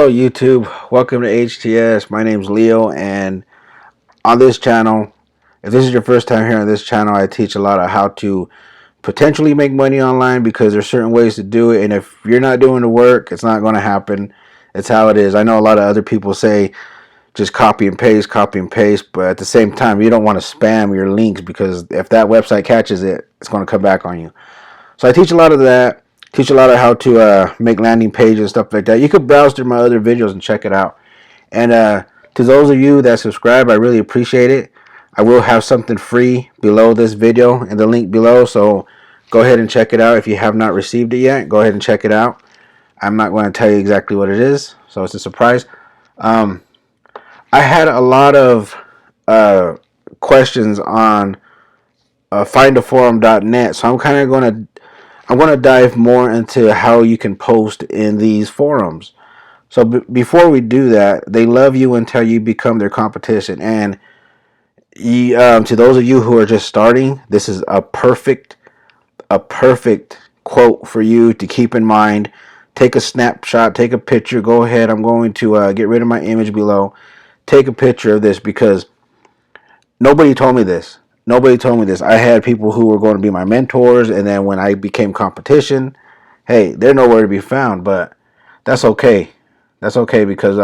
Hello YouTube, welcome to HTS. My name's Leo, and on this channel, if this is your first time here on this channel, I teach a lot of how to potentially make money online, because there's certain ways to do it, and if you're not doing the work, it's not going to happen. It's how it is. I know a lot of other people say just copy and paste, but at the same time, you don't want to spam your links, because if that website catches it, it's going to come back on you. So I teach a lot of that. Teach a lot of how to make landing pages and stuff like that. You could browse through my other videos and check it out. And to those of you that subscribe, I really appreciate it. I will have something free below this video in the link below, so go ahead and check it out. If you have not received it yet, go ahead and check it out. I'm not going to tell you exactly what it is, so it's a surprise. I had a lot of questions on findaforum.net, so I'm going to dive more into how you can post in these forums. So before we do that, they love you until you become their competition. And to those of you who are just starting, this is a perfect quote for you to keep in mind. Take a snapshot, take a picture. Go ahead. I'm going to get rid of my image below. Take a picture of this, because nobody told me this. Nobody told me this. I had people who were going to be my mentors, and then when I became competition, hey, they're nowhere to be found. But that's okay. That's okay, because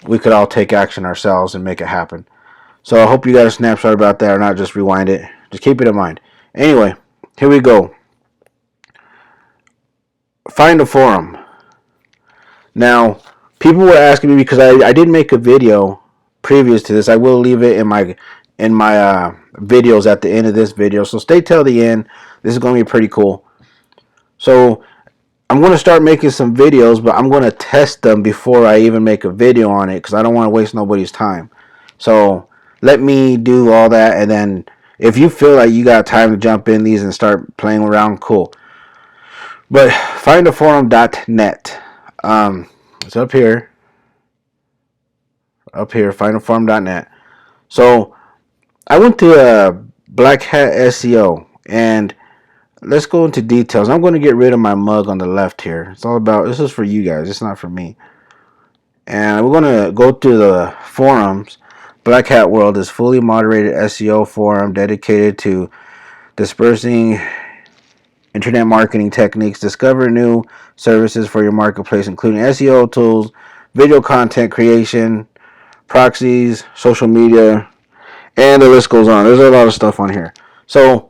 we could all take action ourselves and make it happen. So I hope you got a snapshot about that, or not just rewind it. Just keep it in mind. Anyway, here we go. Find a forum. Now, people were asking me, because I did make a video previous to this. I will leave it in my videos at the end of this video, so stay till the end. This is going to be pretty cool. So I'm going to start making some videos, but I'm going to test them before I even make a video on it, because I don't want to waste nobody's time. So let me do all that, and then if you feel like you got time to jump in these and start playing around, cool. But findaforum.net. It's up here, findaforum.net. So I went to Black Hat SEO, and let's go into details. I'm going to get rid of my mug on the left here. It's all about, this is for you guys, it's not for me. And we're going to go to the forums. Black Hat World is fully moderated SEO forum dedicated to dispersing internet marketing techniques. Discover new services for your marketplace, including SEO tools, video content creation, proxies, social media, and the list goes on. There's a lot of stuff on here. So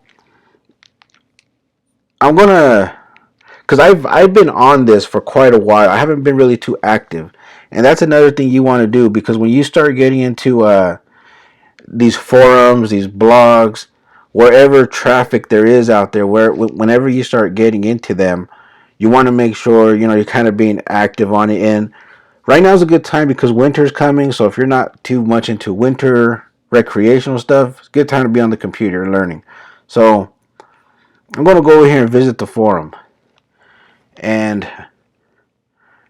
I'm gonna, because I've been on this for quite a while. I haven't been really too active, and that's another thing you want to do, because when you start getting into these forums, these blogs, wherever traffic there is out there, whenever you start getting into them, you want to make sure you're kind of being active on it. And right now is a good time, because winter's coming. So if you're not too much into winter recreational stuff, it's a good time to be on the computer and learning. So I'm going to go over here and visit the forum. And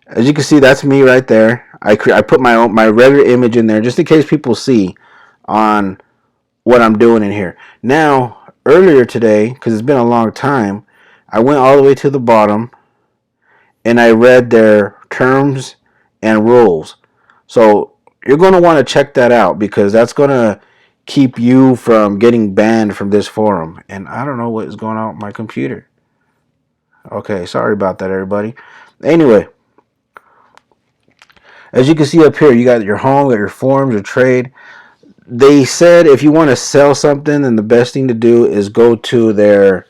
as you can see, that's me right there. I put my regular image in there just in case people see on what I'm doing in here. Now, earlier today, because it's been a long time, I went all the way to the bottom and I read their terms and rules. So you're going to want to check that out, because that's going to keep you from getting banned from this forum. And I don't know what is going on with my computer. Okay, sorry about that, everybody. Anyway, as you can see up here, you got your home, got your forums, your trade. They said if you want to sell something, then the best thing to do is go to their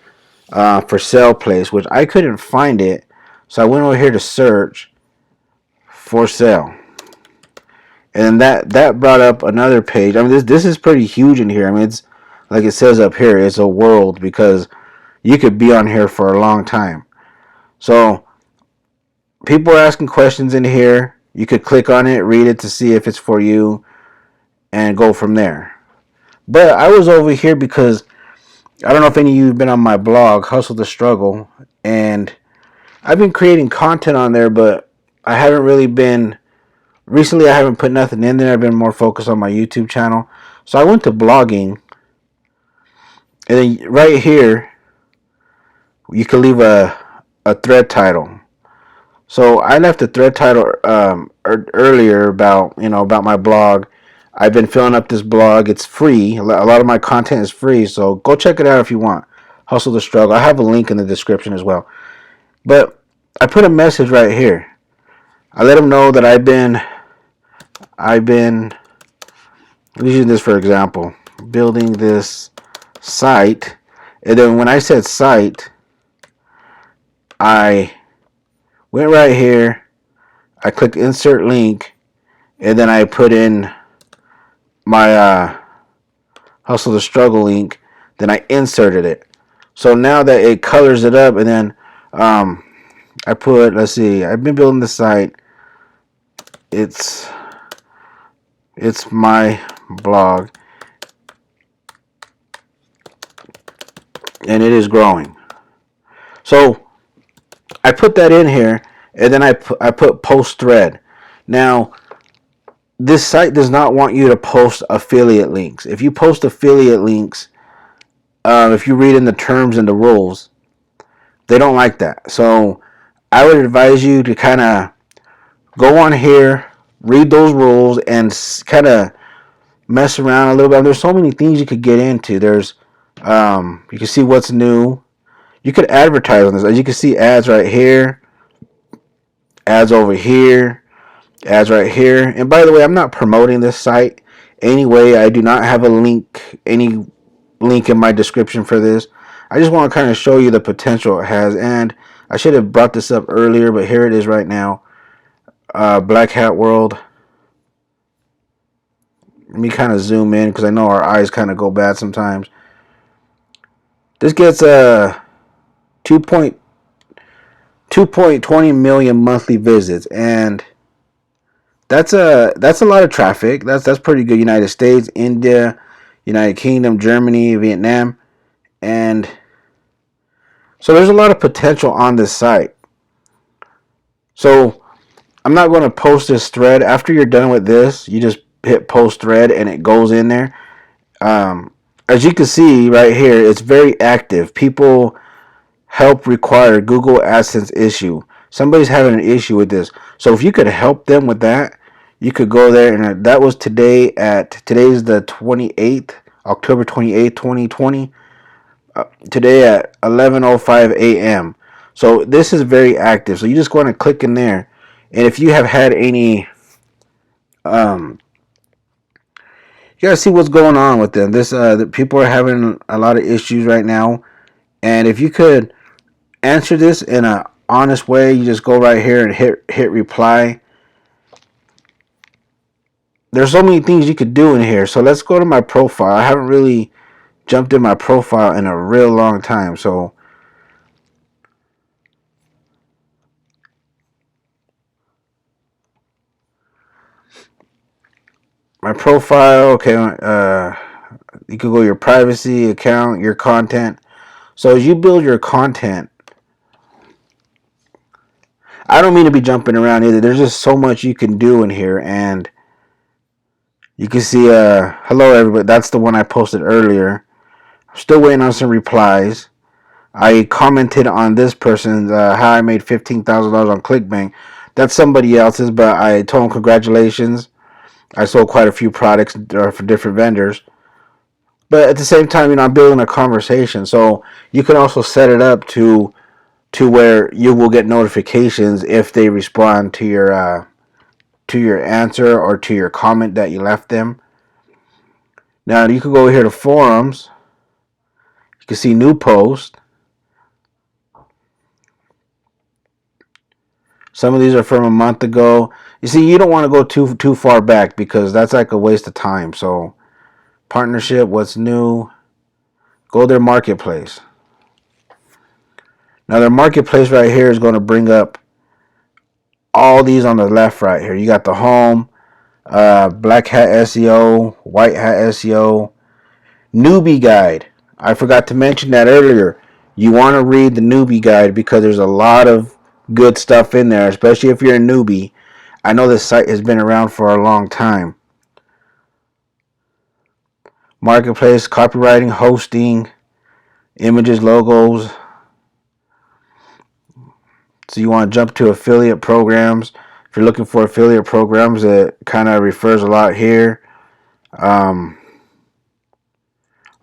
for sale place, which I couldn't find it. So I went over here to search for sale. And that brought up another page. I mean, this is pretty huge in here. I mean, it's like it says up here, it's a world, because you could be on here for a long time. So people are asking questions in here. You could click on it, read it to see if it's for you, and go from there. But I was over here because I don't know if any of you have been on my blog, Hustle the Struggle, and I've been creating content on there, but I haven't really been, recently I haven't put nothing in there. I've been more focused on my YouTube channel. So I went to blogging, and then right here, you can leave a thread title. So I left a thread title earlier about about my blog. I've been filling up this blog. It's free. A lot of my content is free, so go check it out if you want. Hustle the Struggle. I have a link in the description as well. But I put a message right here. I let them know that I've been using this for example, building this site, and then when I said site, I went right here. I clicked insert link, and then I put in my Hustle the Struggle link. Then I inserted it. So now that it colors it up, and then um, I put, let's see, I've been building the site. It's my blog, and it is growing. So I put that in here, and then I put post thread. Now this site does not want you to post affiliate links. If you post affiliate links, if you read in the terms and the rules, they don't like that. So I would advise you to kind of go on here, read those rules, and kind of mess around a little bit. There's so many things you could get into. There's you can see what's new. You could advertise on this. As you can see, ads right here, ads over here, ads right here. And by the way, I'm not promoting this site anyway. I do not have any link in my description for this. I just want to kind of show you the potential it has. And I should have brought this up earlier, but here it is right now. Black Hat World. Let me kind of zoom in because I know our eyes kind of go bad sometimes. This gets 2.20 million monthly visits, and that's a lot of traffic. That's pretty good. United States, India, United Kingdom, Germany, Vietnam, and so there's a lot of potential on this site. So I'm not going to post this thread. After you're done with this, you just hit post thread, and it goes in there. As you can see right here, it's very active. People help require Google AdSense issue. Somebody's having an issue with this. So if you could help them with that, you could go there. And that was today's the 28th, October 28th, 2020. Today at 11:05 a.m. So this is very active. So you just want to click in there. And if you have had any, you gotta see what's going on with them. The people are having a lot of issues right now. And if you could answer this in a honest way, you just go right here and hit reply. There's so many things you could do in here. So let's go to my profile. I haven't really jumped in my profile in a real long time. So my profile, okay, you could go your privacy account, your content. So as you build your content, I don't mean to be jumping around either. There's just so much you can do in here, and you can see, hello everybody. That's the one I posted earlier. I'm still waiting on some replies. I commented on this person's how I made $15,000 on ClickBank. That's somebody else's, but I told him congratulations. I sold quite a few products for different vendors. But at the same time, I'm building a conversation. So you can also set it up to where you will get notifications if they respond to your answer or to your comment that you left them. Now you can go here to forums. You can see new posts. Some of these are from a month ago. You see, you don't want to go too far back because that's like a waste of time. So partnership, what's new? Go to their marketplace. Now their marketplace right here is going to bring up all these on the left right here. You got the home, black hat SEO, white hat SEO, newbie guide. I forgot to mention that earlier. You want to read the newbie guide because there's a lot of good stuff in there, especially if you're a newbie. I know this site has been around for a long time. Marketplace, copywriting, hosting, images, logos. So you want to jump to affiliate programs. If you're looking for affiliate programs, it kind of refers a lot here. A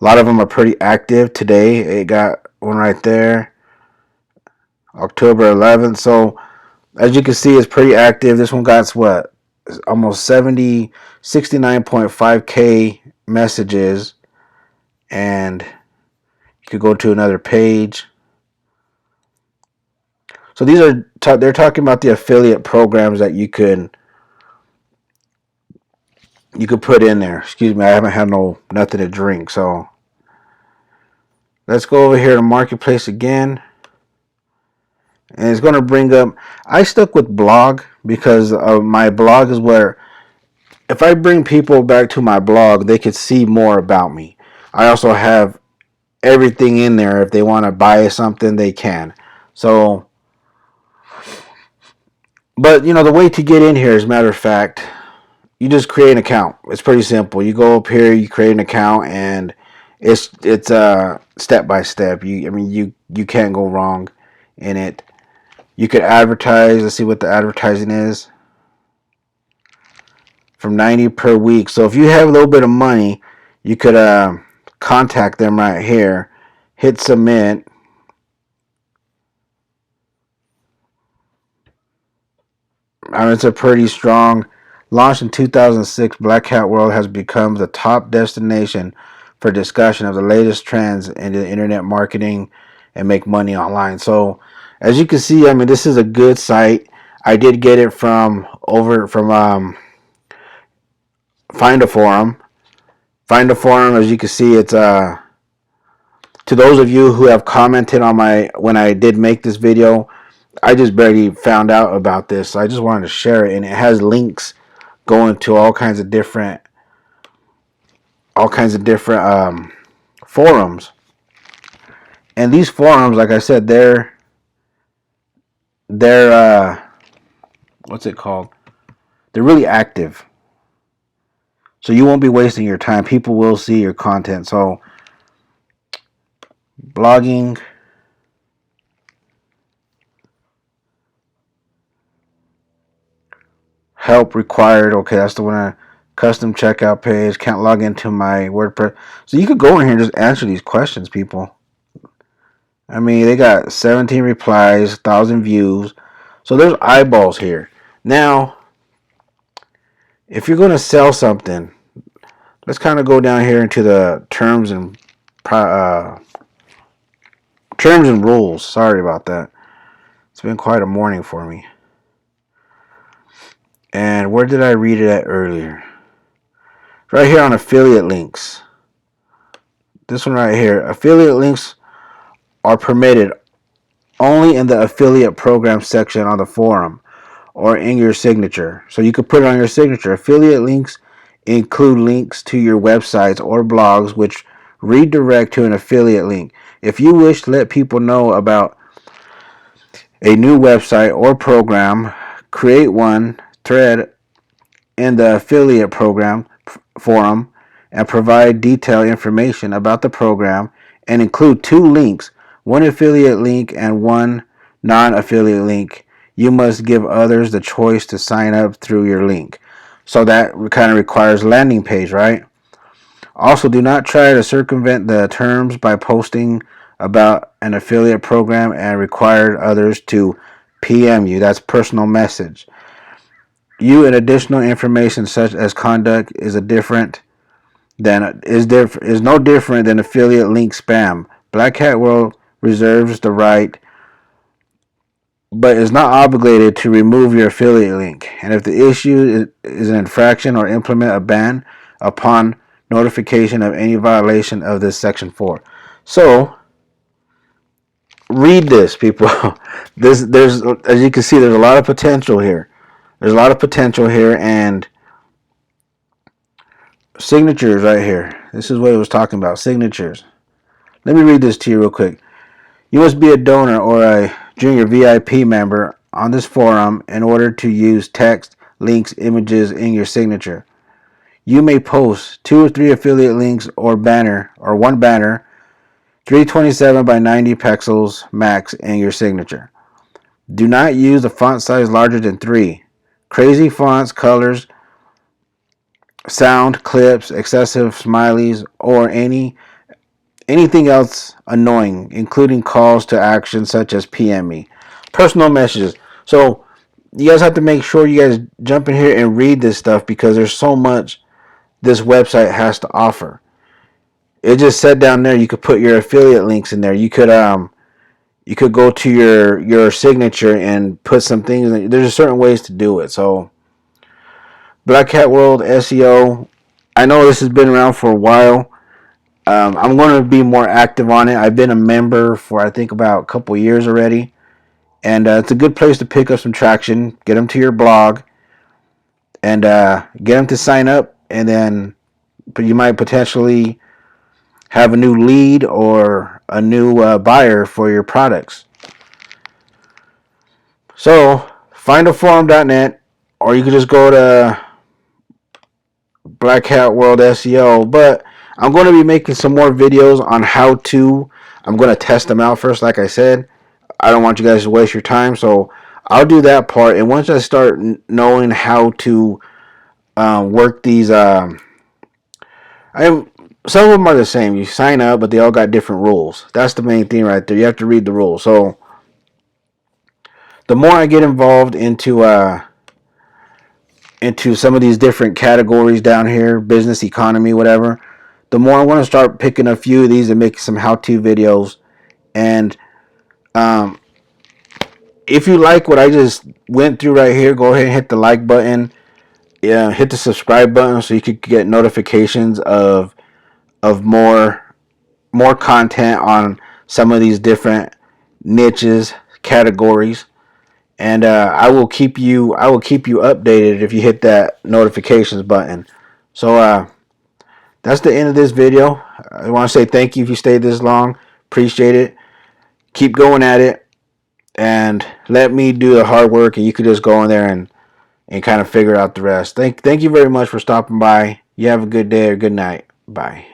lot of them are pretty active today. It got one right there, October 11th. So as you can see, it's pretty active. This one got what? Almost 69.5K messages. And you could go to another page. So these are they're talking about the affiliate programs that you could put in there. Excuse me, I haven't had nothing to drink. So let's go over here to Marketplace again. And it's going to bring up, I stuck with blog because my blog is where, if I bring people back to my blog, they could see more about me. I also have everything in there. If they want to buy something, they can. So, but the way to get in here, as a matter of fact, you just create an account. It's pretty simple. You go up here, you create an account, and it's step by step. You can't go wrong in it. You could advertise. Let's see what the advertising is. From 90 per week. So if you have a little bit of money, you could contact them right here. Hit submit. It's a pretty strong. Launched in 2006, Black Hat World has become the top destination for discussion of the latest trends in the internet marketing and make money online. So as you can see, this is a good site. I did get it from Find a Forum. Find a Forum, as you can see, it's to those of you who have commented on when I did make this video. I just barely found out about this, so I just wanted to share it, and it has links going to all kinds of different forums. And these forums, like I said, they're what's it called? They're really active. So you won't be wasting your time. People will see your content. So blogging, help required. Okay, that's the one. Custom checkout page. Can't log into my WordPress. So you could go in here and just answer these questions, people. They got 17 replies, 1,000 views. So there's eyeballs here. Now, if you're going to sell something, let's kind of go down here into the terms and rules. Sorry about that. It's been quite a morning for me. And where did I read it at earlier? Right here on affiliate links. This one right here. Affiliate links are permitted only in the affiliate program section on the forum or in your signature. So you could put it on your signature. Affiliate links include links to your websites or blogs which redirect to an affiliate link. If you wish to let people know about a new website or program, create one thread in the affiliate program forum and provide detailed information about the program and include 2 links, one affiliate link and one non-affiliate link. You must give others the choice to sign up through your link. So that kind of requires landing page, right? Also, do not try to circumvent the terms by posting about an affiliate program and require others to PM you. That's personal message. You and additional information such as conduct is no different than affiliate link spam. Black Hat World reserves the right, but is not obligated to remove your affiliate link. And if the issue is an infraction or implement a ban upon notification of any violation of this section 4. So read this, people. There's as you can see, there's a lot of potential here. And signatures right here. This is what it was talking about. Signatures. Let me read this to you real quick. You must be a donor or a junior VIP member on this forum in order to use text, links, images in your signature. You may post 2 or 3 affiliate links or one banner, 327 by 90 pixels max in your signature. Do not use a font size larger than 3. Crazy fonts, colors, sound, clips, excessive smileys, or anything else annoying, including calls to action such as PM me. Personal messages. So you guys have to make sure you guys jump in here and read this stuff because there's so much this website has to offer. It just said down there you could put your affiliate links in there. You could go to your signature and put some things. There's certain ways to do it. So Black Hat World SEO. I know this has been around for a while. I'm going to be more active on it. I've been a member for I think about a couple years already, and it's a good place to pick up some traction. Get them to your blog, and get them to sign up, and then you might potentially have a new lead or a new buyer for your products. So findaforum.net, or you could just go to Black Hat World SEO. But I'm going to be making some more videos on how to. I'm going to test them out first, like I said. I don't want you guys to waste your time, so I'll do that part. And once I start knowing how to work these, some of them are the same. You sign up, but they all got different rules. That's the main thing right there. You have to read the rules. So the more I get involved into some of these different categories down here, business, economy, whatever, the more I want to start picking a few of these and make some how-to videos. And if you like what I just went through right here, go ahead and hit the like button. Yeah, hit the subscribe button so you could get notifications of more content on some of these different niches, categories. And I will keep you updated if you hit that notifications button. So that's the end of this video. I want to say thank you if you stayed this long. Appreciate it. Keep going at it, and let me do the hard work, and you could just go in there and kind of figure out the rest. Thank you very much for stopping by. You have a good day or good night. Bye.